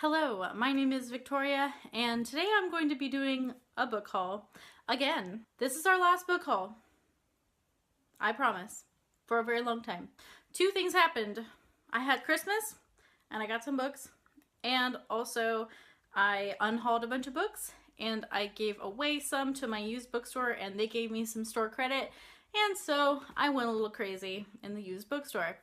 Hello, my name is Victoria, and today I'm going to be doing a book haul. Again, this is our last book haul. I promise. For a very long time. Two things happened. I had Christmas, and I got some books, and also I unhauled a bunch of books, and I gave away some to my used bookstore, and they gave me some store credit, and so I went a little crazy in the used bookstore.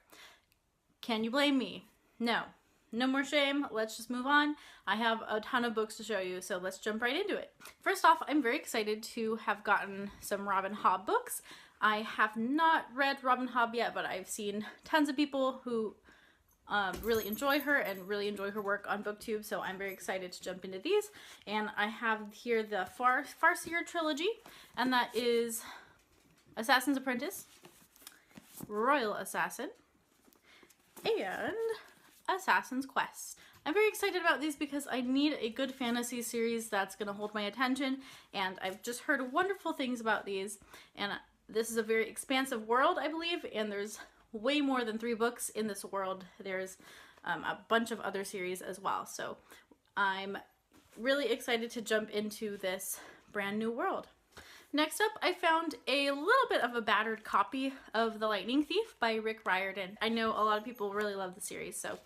Can you blame me? No. No more shame, let's just move on. I have a ton of books to show you, so let's jump right into it. First off, I'm very excited to have gotten some Robin Hobb books. I have not read Robin Hobb yet, but I've seen tons of people who really enjoy her and really enjoy her work on BookTube, so I'm very excited to jump into these. And I have here the Farseer trilogy, and that is Assassin's Apprentice, Royal Assassin, and Assassin's Quest. I'm very excited about these because I need a good fantasy series that's going to hold my attention, and I've just heard wonderful things about these, and this is a very expansive world, I believe, and there's way more than 3 books in this world. There's a bunch of other series as well, so I'm really excited to jump into this brand new world. Next up, I found a little bit of a battered copy of The Lightning Thief by Rick Riordan. I know a lot of people really love the series, so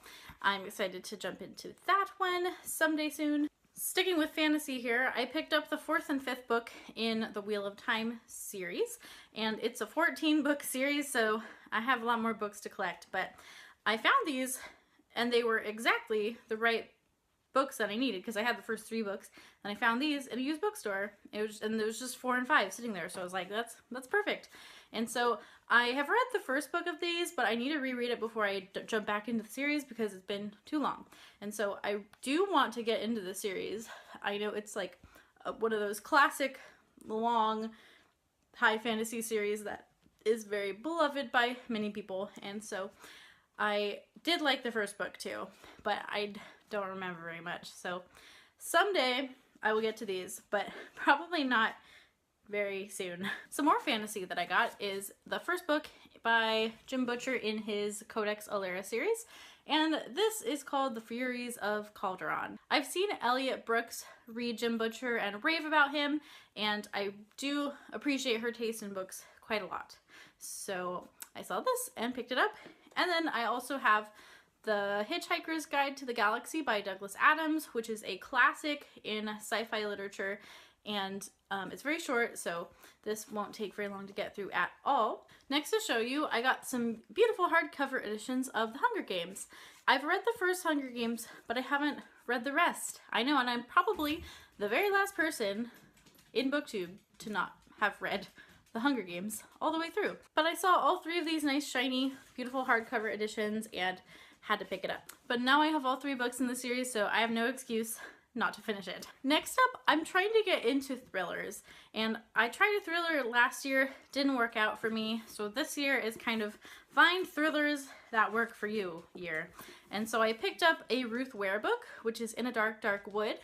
I'm excited to jump into that one someday soon. Sticking with fantasy here, I picked up the 4th and 5th book in the Wheel of Time series, and it's a 14-book series, so I have a lot more books to collect, but I found these, and they were exactly the right books that I needed, because I had the first 3 books, and I found these in a used bookstore. It was just 4 and 5 sitting there, so I was like, that's perfect. And so I have read the first book of these, but I need to reread it before I jump back into the series because it's been too long. And so I do want to get into the series. I know it's like one of those classic, long, high fantasy series that is very beloved by many people, and so I did like the first book too, but I don't remember very much. So someday I will get to these, but probably not very soon. Some more fantasy that I got is the first book by Jim Butcher in his Codex Alera series, and this is called The Furies of Calderon. I've seen Elliot Brooks read Jim Butcher and rave about him, and I do appreciate her taste in books quite a lot. So I saw this and picked it up. And then I also have The Hitchhiker's Guide to the Galaxy by Douglas Adams, which is a classic in sci-fi literature, and it's very short, so this won't take very long to get through at all. Next to show you, I got some beautiful hardcover editions of The Hunger Games. I've read the first Hunger Games, but I haven't read the rest. I know, and I'm probably the very last person in BookTube to not have read The Hunger Games all the way through. But I saw all 3 of these nice, shiny, beautiful hardcover editions and had to pick it up. But now I have all 3 books in the series, so I have no excuse not to finish it. Next up, I'm trying to get into thrillers, and I tried a thriller last year, didn't work out for me, so this year is kind of find thrillers that work for you year. And so I picked up a Ruth Ware book, which is In a Dark, Dark Wood,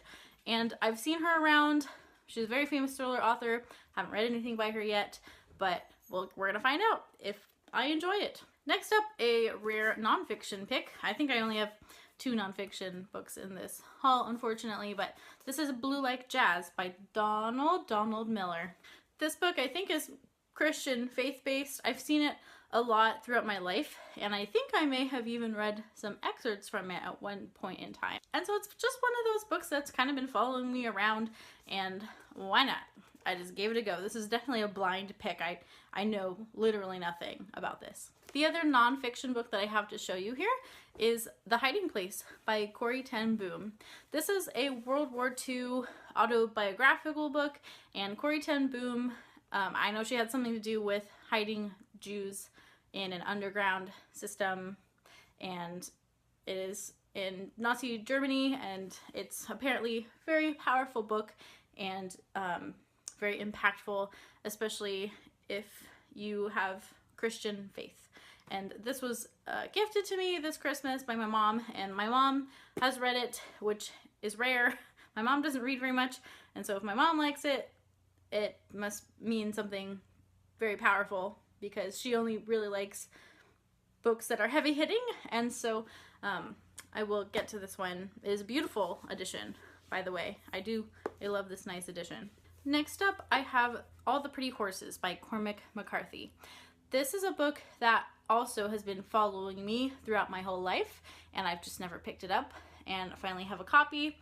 and I've seen her around. She's a very famous thriller author. Haven't read anything by her yet, but we're gonna find out if I enjoy it. Next up, a rare nonfiction pick. I think I only have 2 nonfiction books in this haul, unfortunately, but this is Blue Like Jazz by Donald Miller. This book I think is Christian faith-based. I've seen it a lot throughout my life, and I think I may have even read some excerpts from it at one point in time. And so it's just one of those books that's kind of been following me around, and why not? I just gave it a go. This is definitely a blind pick. I know literally nothing about this. The other nonfiction book that I have to show you here is The Hiding Place by Corrie ten Boom. This is a World War II autobiographical book, and Corrie ten Boom, I know she had something to do with hiding Jews in an underground system, and it is in Nazi Germany, and it's apparently a very powerful book and very impactful, especially if you have Christian faith. And this was gifted to me this Christmas by my mom, and my mom has read it, which is rare. My mom doesn't read very much, and so if my mom likes it, it must mean something very powerful, because she only really likes books that are heavy-hitting, and so I will get to this one. It is a beautiful edition, by the way. I love this nice edition. Next up, I have All the Pretty Horses by Cormac McCarthy. This is a book that also has been following me throughout my whole life, and I've just never picked it up, and I finally have a copy.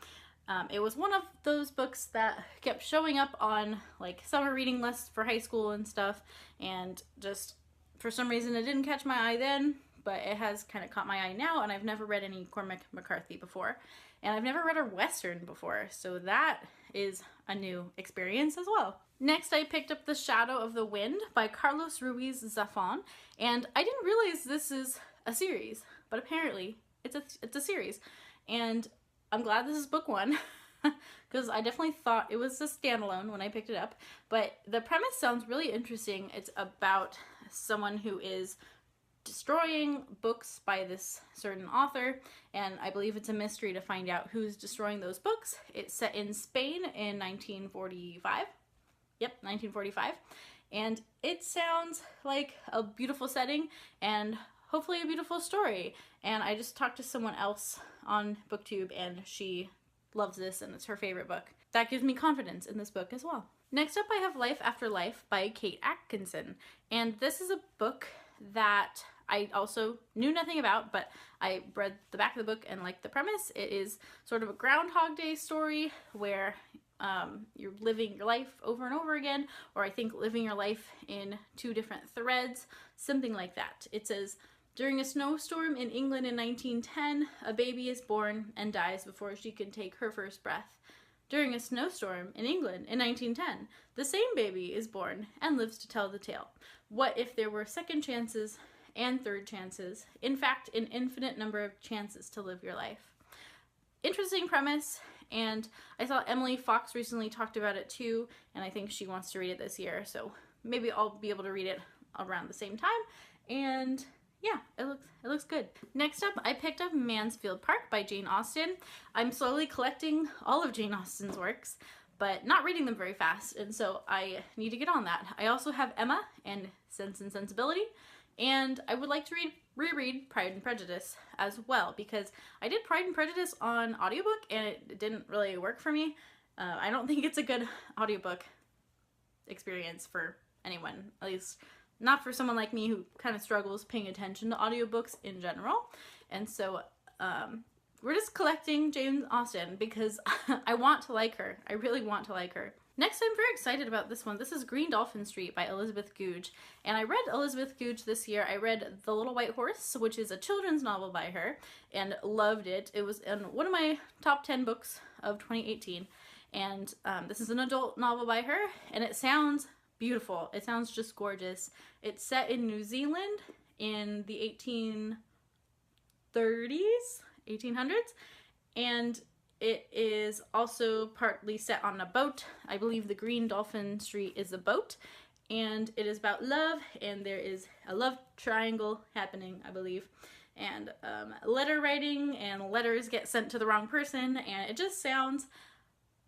It was one of those books that kept showing up on like summer reading lists for high school and stuff, and just for some reason it didn't catch my eye then, but it has kind of caught my eye now, and I've never read any Cormac McCarthy before, and I've never read a Western before, so that is a new experience as well. Next, I picked up The Shadow of the Wind by Carlos Ruiz Zafón, and I didn't realize this is a series, but apparently it's a series, and I'm glad this is book one, because I definitely thought it was a standalone when I picked it up, but the premise sounds really interesting. It's about someone who is destroying books by this certain author, and I believe it's a mystery to find out who's destroying those books. It's set in Spain in 1945. Yep, 1945. And it sounds like a beautiful setting and hopefully a beautiful story. And I just talked to someone else on BookTube, and she loves this and it's her favorite book. That gives me confidence in this book as well. Next up, I have Life After Life by Kate Atkinson. And this is a book that I also knew nothing about, but I read the back of the book and liked the premise. It is sort of a Groundhog Day story where you're living your life over and over again, or I think living your life in two different threads, something like that. It says, during a snowstorm in England in 1910, a baby is born and dies before she can take her first breath. During a snowstorm in England in 1910, the same baby is born and lives to tell the tale. What if there were second chances and third chances? In fact, an infinite number of chances to live your life. Interesting premise, and I saw Emily Fox recently talked about it too, and I think she wants to read it this year, so maybe I'll be able to read it around the same time, and yeah, it looks good. Next up, I picked up Mansfield Park by Jane Austen. I'm slowly collecting all of Jane Austen's works, but not reading them very fast, and so I need to get on that. I also have Emma and Sense and Sensibility, and I would like to reread Pride and Prejudice as well, because I did Pride and Prejudice on audiobook and it didn't really work for me. I don't think it's a good audiobook experience for anyone, at least not for someone like me who kind of struggles paying attention to audiobooks in general. And so we're just collecting Jane Austen because I want to like her. I really want to like her. Next, I'm very excited about this one. This is Green Dolphin Street by Elizabeth Goudge. And I read Elizabeth Goudge this year. I read The Little White Horse, which is a children's novel by her, and loved it. It was in one of my top 10 books of 2018. And this is an adult novel by her, and it sounds beautiful. It sounds just gorgeous. It's set in New Zealand in the 1800s, and it is also partly set on a boat. I believe the Green Dolphin Street is a boat, and it is about love, and there is a love triangle happening, I believe, and letter writing, and letters get sent to the wrong person, and it just sounds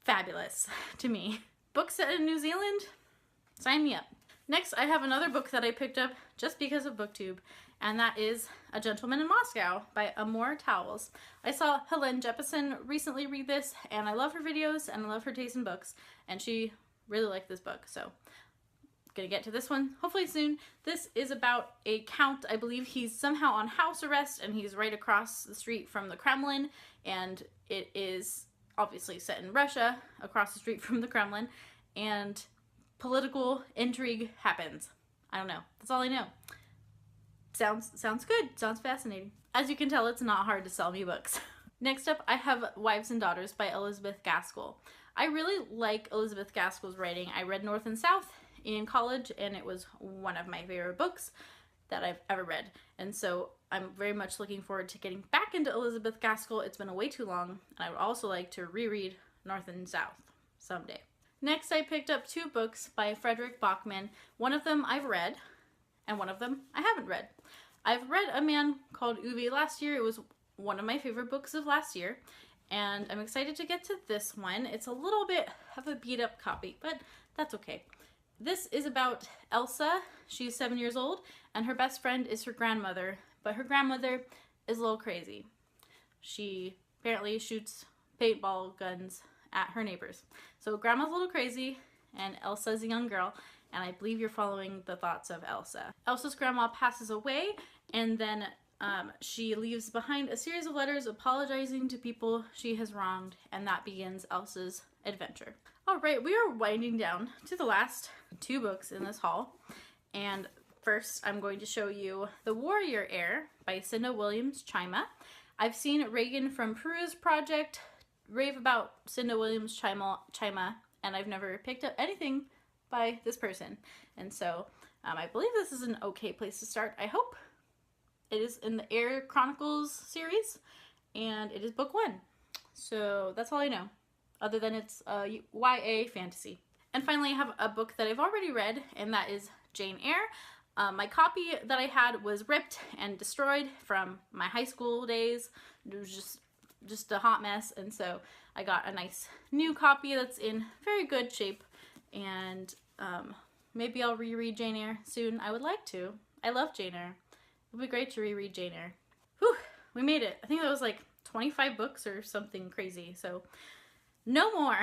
fabulous to me. Book set in New Zealand? Sign me up. Next, I have another book that I picked up just because of BookTube, and that is A Gentleman in Moscow by Amor Towles. I saw Helene Jeppesen recently read this, and I love her videos, and I love her taste in books, and she really liked this book, so gonna get to this one hopefully soon. This is about a count. I believe he's somehow on house arrest, and he's right across the street from the Kremlin, and it is obviously set in Russia, across the street from the Kremlin, and political intrigue happens. I don't know. That's all I know. Sounds good. Sounds fascinating. As you can tell, it's not hard to sell me books. Next up, I have Wives and Daughters by Elizabeth Gaskell. I really like Elizabeth Gaskell's writing. I read North and South in college, and it was one of my favorite books that I've ever read. And so I'm very much looking forward to getting back into Elizabeth Gaskell. It's been way too long, and I would also like to reread North and South someday. Next, I picked up two books by Frederick Bachman. One of them I've read, and one of them I haven't read. I've read A Man Called Uwe last year. It was one of my favorite books of last year, and I'm excited to get to this one. It's a little bit of a beat up copy, but that's okay. This is about Elsa. She's 7 years old, and her best friend is her grandmother, but her grandmother is a little crazy. she apparently shoots paintball guns at her neighbors. So Grandma's a little crazy, and Elsa's a young girl, and I believe you're following the thoughts of Elsa. Elsa's grandma passes away, and then she leaves behind a series of letters apologizing to people she has wronged, and that begins Elsa's adventure. All right, we are winding down to the last 2 books in this haul, and first I'm going to show you The Warrior Heir by Cinda Williams Chima. I've seen Reagan from Peru's Project rave about Cinda Williams Chima, and I've never picked up anything by this person, and so I believe this is an okay place to start. I hope. It is in the Heir Chronicles series, and it is book 1. So that's all I know, other than it's YA fantasy. And finally, I have a book that I've already read, and that is Jane Eyre. My copy that I had was ripped and destroyed from my high school days. It was just a hot mess, and so I got a nice new copy that's in very good shape, and maybe I'll reread Jane Eyre soon. I would like to. I love Jane Eyre. It would be great to reread Jane Eyre. Whew, we made it. I think that was like 25 books or something crazy, so no more.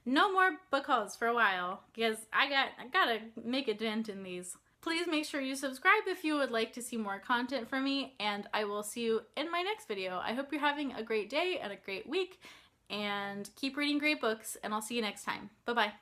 No more book hauls for a while, because I gotta make a dent in these. Please make sure you subscribe if you would like to see more content from me, and I will see you in my next video. I hope you're having a great day and a great week, and keep reading great books, and I'll see you next time. Bye-bye.